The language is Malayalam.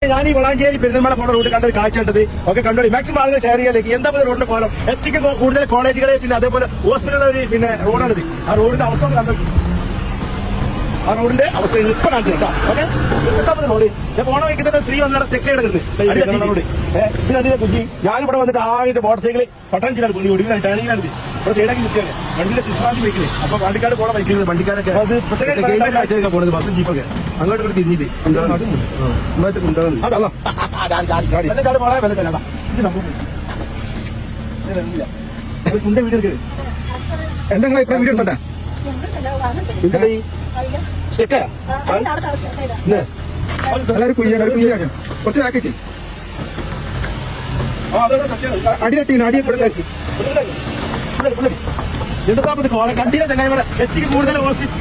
ഞാൻ ഈ വളാഞ്ചേരി പെരുന്തൽമല പോണ റൂട്ട് കണ്ടൊരു കാഴ്ച കണ്ടത് ഒക്കെ കണ്ടോളി. മാക്സിമം ആളുകൾ ഷെയർ ചെയ്യാലേക്ക് എന്താ റോഡിന്റെ കോലം. ഏറ്റവും കൂടുതൽ കോളേജുകളെ പിന്നെ അതേപോലെ ഹോസ്പിറ്റലുകളെ പിന്നെ റോഡാണിത്. ആ റോഡിന്റെ അവസ്ഥ കണ്ടോ. ആ റോഡിന്റെ അവസ്ഥ ഇപ്പൊ കാണിച്ചു കേട്ടോ. ഓക്കെ, എട്ടാമത് റോഡ് ഞാൻ പോണ വയ്ക്കുന്ന സ്ത്രീ വന്നിട്ട് സ്റ്റെക്ക് കിടക്കുന്നത് റോഡ്. പിന്നെ അതിനെ കുഞ്ഞി ഞാനിവിടെ വന്നിട്ട് ആയിട്ട് മോട്ടോർ സൈക്കിൾ പട്ടാഞ്ചിലാണ് പുള്ളി ഒടുവിലാണ് ടേണിങ്ങിലാണ് ഇവിടെ സൈഡാക്കി നിൽക്കുകയാണ്. വണ്ടിയുടെ സിസ്റ്റാക്കി വെക്കുന്നത്. അപ്പൊ വണ്ടിക്കാട് പോണ വയ്ക്കുന്നത് വണ്ടിക്കാരൊക്കെ അത് പ്രത്യേക പോണത് ബസ്സും ജീപ്പൊക്കെ അങ്ങോട്ട് തിരിഞ്ഞിട്ട് എന്തെങ്കിലും ഇപ്പൊ വീഡിയോ എടുത്തോട്ടെ. കുറച്ച് ആക്കിട്ട് അടിയട്ടീന് അടിയപ്പെടുത്താക്കി എന്താ കോള കണ്ടില്ല ചങ്ങായി എത്തിക്ക് കൂടുതൽ ഹോസ്പിറ്റൽ